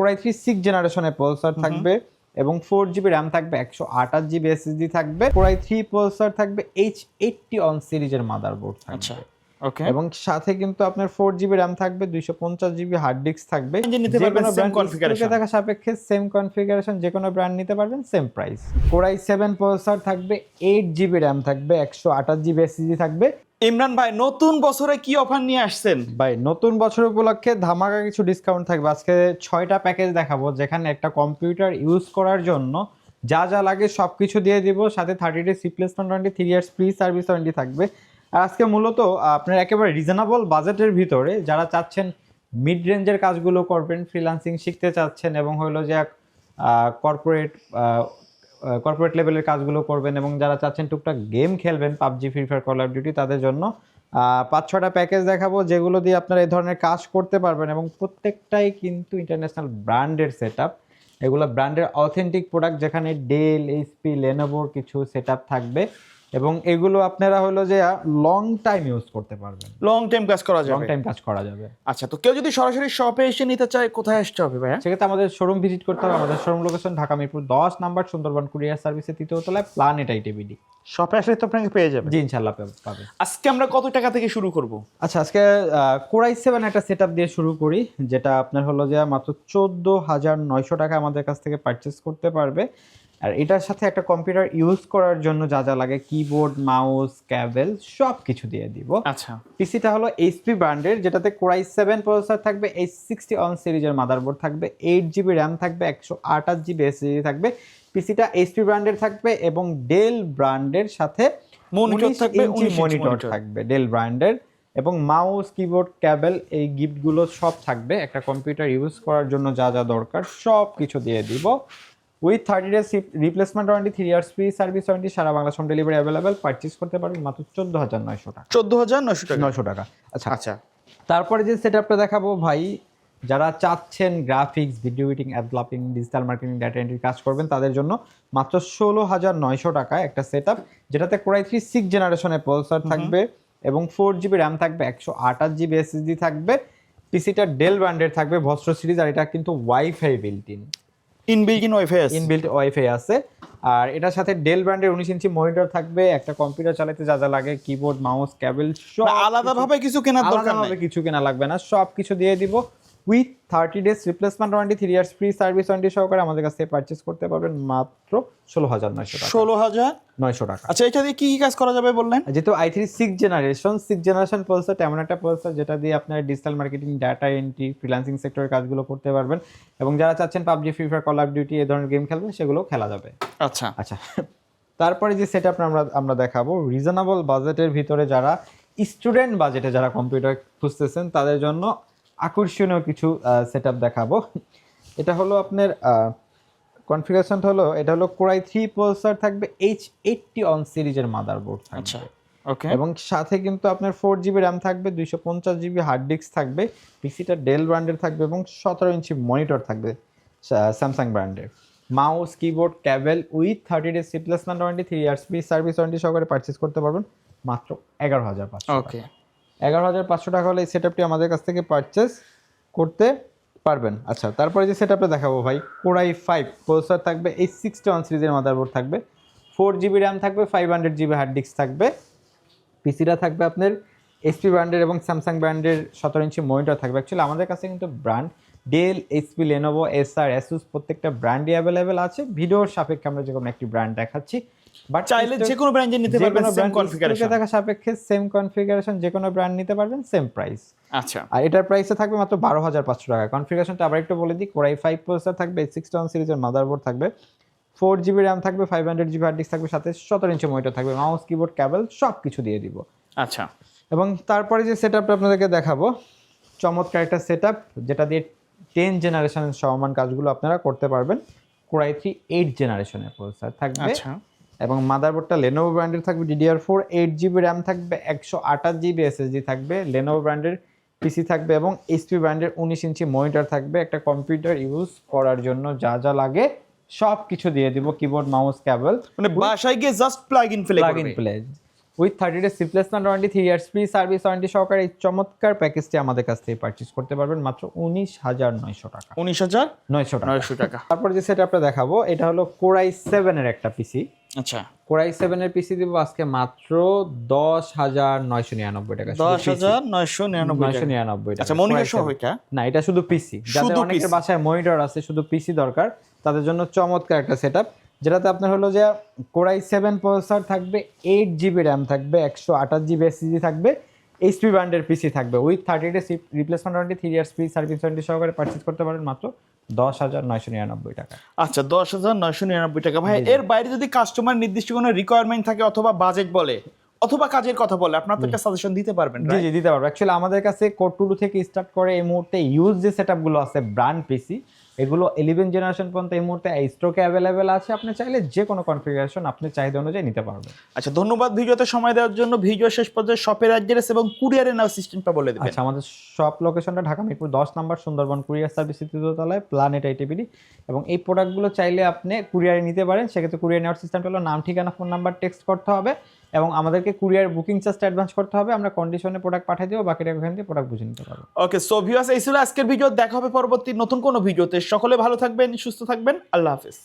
Core i 3 6 জেনারেশনের processor থাকবে এবং 4GB RAM থাকবে, 128GB SSD থাকবে, কোরাই 3 প্রসেসর থাকবে, H80 অন সিরিজের মাদারবোর্ড থাকবে। আচ্ছা ওকে। এবং সাথে কিন্তু আপনার 4GB RAM থাকবে, 250GB হার্ড ডিস্ক থাকবে। নিতে পারবেন সেম ব্র্যান্ড কনফিগারেশন থাকা সাপেক্ষে সেম কনফিগারেশন, যে কোনো ব্র্যান্ড নিতে পারবেন, সেম প্রাইস। কোরাই 7 প্রসেসর থাকবে, 8GB RAM থাকবে, 128GB SSD থাকবে। ইমরান ভাই নতুন বছরে কি অফার নিয়ে আসছেন? ভাই নতুন বছর উপলক্ষে ধামাকা কিছু ডিসকাউন্ট থাকবে। আজকে 6টা প্যাকেজ দেখাবো, যেখানে একটা কম্পিউটার ইউজ করার জন্য যা যা লাগে সবকিছু দিয়ে দিব, সাথে 30 days replacement warranty, 3 years free service warranty থাকবে। আর আজকে মূলত আপনার একেবারে রিজনেবল বাজেটের ভিতরে যারা চাচ্ছেন মিড রেঞ্জের কাজগুলো করবেন, ফ্রিল্যান্সিং শিখতে চাচ্ছেন এবং হলো যে কর্পোরেট লেভেলের কাজগুলো করবেন, এবং যারা চাচ্ছেন টুকটাক গেম খেলবেন, PUBG, free fire, call of duty, তাদের জন্য 5-6টা প্যাকেজ দেখাবো, যেগুলো দিয়ে আপনারা এই ধরনের কাজ করতে পারবেন। এবং প্রত্যেকটাই কিন্তু ইন্টারন্যাশনাল ব্র্যান্ডের সেটআপ, এগুলো ব্র্যান্ডের অথেন্টিক প্রোডাক্ট, যেখানে ডেল, এইচপি, লেনোভোর কিছু সেটআপ থাকবে এবং এগুলো আপনারা হলো যে লং টাইম ইউজ করতে পারবেন, লং টাইম কাজ করা লং যাবে। টাইম কাজ করা যাবে। আচ্ছা, তো কেউ যদি সরাসরি শপে এসে নিতে চায় কোথায় আসতে হবে ভাইয়া? সেক্ষেত্রে আমাদের শোরুম ভিজিট করতে হবে। আমাদের showroom location Dhaka Mirpur 10 number, Sundarban courier সার্ভিসের 3য় তলায়, প্ল্যানেট আইটিবিডি। শপে আসলে তো আপনাকে পেয়ে যাবে। জি ইনশাআল্লাহ পাবে। আজকে আমরা কত টাকা থেকে শুরু করব? আচ্ছা, আজকে কোরাই 7 একটা সেটআপ দিয়ে শুরু করি, যেটা আপনার হলো যে মাত্র 14,900 টাকা আমাদের কাছ থেকে পারচেস করতে পারবে। আর এটার সাথে একটা কম্পিউটার ইউজ করার জন্য যা যা লাগে, কিবোর্ড, মাউস, কেবল, সব কিছু দিয়ে দিব। আচ্ছা, পিসিটা হলো এইচপি ব্র্যান্ডের, যেটাতে কোরাই 7 প্রসেসর থাকবে, H60 অন সিরিজের মাদারবোর্ড থাকবে, 8GB RAM থাকবে, 128GB SSD থাকবে। পিসিটা এইচপি ব্র্যান্ডের থাকবে এবং ডেল ব্র্যান্ডের সাথে মনিটর থাকবে, 19 ইঞ্চি মনিটর থাকবে ডেল ব্র্যান্ডের, এবং মাউস, কিবোর্ড, কেবল, এই গিফটগুলো সব থাকবে। একটা কম্পিউটার ইউজ করার জন্য যা যা দরকার সব কিছু দিয়ে দিব, with 30 days replacement warranty, 3 years free service warranty, সারা Bangla home delivery available. Purchase করতে পারবেন মাত্র 14,900 টাকা। 14,900 টাকা। 900 টাকা। আচ্ছা আচ্ছা, তারপরে যে সেটআপটা দেখাবো ভাই, যারা চাচ্ছেন graphics, video editing, app developing, digital marketing, data entry কাজ করবেন, তাদের জন্য মাত্র 16,900 টাকায় একটা সেটআপ, যেটাতে কোরাই 3 6 জেনারেশনের প্রসেসর থাকবে এবং 4GB RAM থাকবে, 128GB SSD থাকবে। পিসিটা ডেল ব্র্যান্ডের থাকবে, ভস্ত্র সিরিজ, আর এটা কিন্তু ওয়াইফাই বিল্ট ইনবিল্ট ওয়াইফাই আছে। ইনবিল্ট ওয়াইফাই আছে। আর এটার সাথে ডেল ব্র্যান্ডের 19 ইঞ্চি মনিটর থাকবে। একটা কম্পিউটার চালাতে যা যা লাগে, কিবোর্ড, মাউস, কেবল, সব আলাদাভাবে কিছু কেনার দরকার আলাদাভাবে নেই। কিছু কেনা লাগবে না, সব কিছু দিয়ে দিব, with 30 days replacement warranty, 3 years free service warranty সহকারে আমাদের কাছ থেকে পারচেজ করতে পারবেন মাত্র 16,900 টাকা। 16,900 টাকা। আচ্ছা, এটা দিয়ে কি কি কাজ করা যাবে বললেন? যেহেতু i3 6 জেনারেশন প্রসেসর, এমন একটা প্রসেসর যেটা দিয়ে আপনার digital marketing, data entry, freelancing সেক্টরের কাজগুলো করতে পারবেন, এবং যারা চাচ্ছেন PUBG, free fire, call of duty এই ধরনের গেম খেলবেন, সেগুলো খেলা যাবে। আচ্ছা আচ্ছা, তারপরে যে সেটআপটা আমরা দেখাবো, রিজনেবল বাজেটের ভিতরে যারা স্টুডেন্ট বাজেটে যারা কম্পিউটার খুঁজতেছেন, তাদের জন্য আকর্ষণীয় কিছু সেটআপ দেখাবো। এটা হলো আপনার কনফিগারেশনটা হলো, এটা হলো কোরাই 3 প্রসেসর থাকবে, H80 অন সিরিজের মাদারবোর্ড আচ্ছা থাকবে ওকে। এবং সাথে কিন্তু আপনার 4GB RAM থাকবে, 250GB হার্ড ডিস্ক থাকবে। পিসিটা ডেল ব্র্যান্ডের থাকবে এবং 17 ইঞ্চি মনিটর থাকবে স্যামসাং ব্র্যান্ডের। Mouse, keyboard, cable, with 30 days replacement warranty, 3 years free service warranty সহকারে পারচেজ করতে পারবেন মাত্র 11,500 ওকে। 11,500 টাকা হলে এই সেটআপটি আমাদের কাছ থেকে পারচেজ করতে পারবেন। আচ্ছা, তারপরে যে সেটআপটা দেখাবো ভাই, কোরাই 5 প্রসেসর থাকবে, H60 অন সিরিজের মাদারবোর্ড থাকবে, 4GB RAM থাকবে, 500GB হার্ড ডিস্ক থাকবে। পিসিটা থাকবে আপনার এইচপি ব্র্যান্ডের এবং স্যামসাং ব্র্যান্ডের, 17 ইঞ্চি মনিটর থাকবে। অ্যাকচুয়ালি আমাদের কাছে কিন্তু brand Dell, HP, Lenovo, Acer, Asus প্রত্যেকটা ব্র্যান্ডই অ্যাভেলেবেল আছে। ভিডিওর সাপেক্ষে আমরা যে কোনো একটি ব্র্যান্ড দেখাচ্ছি, বাট চাইলে যে কোনো ব্র্যান্ডের নিতে পারবেন, সেম কনফিগারেশন দেখা সাপেক্ষে সেম কনফিগারেশন, যে কোনো ব্র্যান্ড নিতে পারবেন, সেম প্রাইস। আচ্ছা, আর এটার প্রাইসে থাকবে মাত্র 12,500 টাকা। কনফিগারেশনটা আবার একটু বলে দিই, কোরাই 5 প্রসেসর থাকবে, H60 অন সিরিজের মাদারবোর্ড থাকবে, 4GB RAM থাকবে, 500GB হার্ড ডিস্ক থাকবে, সাথে 17 ইঞ্চি মনিটর থাকবে, মাউস, কিবোর্ড, কেবল সব কিছু দিয়ে দিব। আচ্ছা। এবং তারপরে যে সেটআপটা আপনাদেরকে দেখাবো, চমৎকার একটা সেটআপ, যেটা দিয়ে 10 জেনারেশনের সমান কাজগুলো আপনারা করতে পারবেন। কোরাই 3 8 জেনারেশনের প্রসেসর থাকবে। আচ্ছা, এবং মাদারবোর্ডটা লেনোভো ব্র্যান্ডের থাকবে, DDR4, 8GB RAM থাকবে, 128GB SSD থাকবে, লেনোভো ব্র্যান্ডের পিসি থাকবে এবং এইচপি ব্র্যান্ডের 19 ইঞ্চি মনিটর থাকবে। একটা কম্পিউটার ইউজ করার জন্য যা যা লাগে সব কিছু দিয়ে দিব, কিবোর্ড, মাউস, কেবল, মানে বাসায় গিয়ে just plug in play plug in play. With 30 days replacement warranty 3 years free service warranty সহকারে এই চমৎকার প্যাকেজটি আমাদের কাছ থেকে পারচেজ করতে পারবেন মাত্র 19,900 টাকা। 19,900 900 টাকা। তারপর যে সেটআপটা দেখাবো এটা হলো কোরাই 7 এর একটা পিসি। আচ্ছা, কোরাই 7 এর পিসি দিব আজকে মাত্র 10,999 টাকা। 10,999 টাকা। আচ্ছা, মনিটর সহ এটা? না, এটা শুধু পিসি। যাদের শুধু অনেকের PC? বাসায় মনিটর আছে, শুধু পিসি দরকার, তাদের জন্য চমৎকার একটা সেটআপ, যেটাতে আপনার হলো যে কোরাই 7 প্রসেসর থাকবে, 8GB র্যাম থাকবে, 128GB SSD থাকবে, এইচপি ব্র্যান্ডের পিসি থাকবে with 30 days replacement warranty 3 years free service warranty সহকারে পারচেজ করতে পারেন মাত্র 10,999 টাকা। আচ্ছা, 10,999 টাকা। ভাই, এর বাইরে যদি কাস্টমার নির্দিষ্ট কোনো রিকোয়ারমেন্ট থাকে অথবা বাজেট বলে অথবা কাজের কথা বলে, আপনারা তো একটা সাজেশন দিতে পারবেন, জি right? জি দিতে পারবো। অ্যাকচুয়ালি আমাদের কাছে কোর 2 থেকে স্টার্ট করে এই মুহূর্তে ইউজ যে সেটআপগুলো আছে ব্র্যান্ড পিসি, এগুলো 11 জেনারেশন পর্যন্ত এই মুহূর্তে স্টকে অ্যাভেলেবেল আছে। আপনি চাইলে যে কোনো কনফিগারেশন আপনি চাহিদা অনুযায়ী নিতে পারবেন। আচ্ছা, ধন্যবাদ ভিডিওতে সময় দেওয়ার জন্য। ভিডিও শেষ পর্যন্ত শপের অ্যাড্রেস এবং কুরিয়ারের নাও সিস্টেমটা বলে দিবেন। আচ্ছা, আমাদের শপ লোকেশনটা ঢাকা মিরপুর 10 নম্বর সুন্দরবন কুরিয়ার সার্ভিস তৃতীয় তলায় প্ল্যানেট আইটিপিডি, এবং এই প্রোডাক্টগুলো চাইলে আপনি কুরিয়ারে নিতে পারেন। সেক্ষেত্রে কুরিয়ার নেওয়ার সিস্টেমটা হলো নাম, ঠিকানা, ফোন নাম্বার টেক্সট করতে হবে এবং আমাদেরকে কুরিয়ার বুকিং চার্জটা অ্যাডভান্স করতে হবে। আমরা কন্ডিশনে প্রোডাক্ট পাঠিয়ে দেবো, বাকিটা ওখান থেকে প্রোডাক্ট বুঝে নিতে পারবো। ওকে, সো ভিউয়ার্স, এই ছিল আজকের ভিডিও। দেখা হবে পরবর্তী নতুন কোনো ভিডিওতে। সকলে ভালো থাকবেন, সুস্থ থাকবেন। আল্লাহ হাফেজ।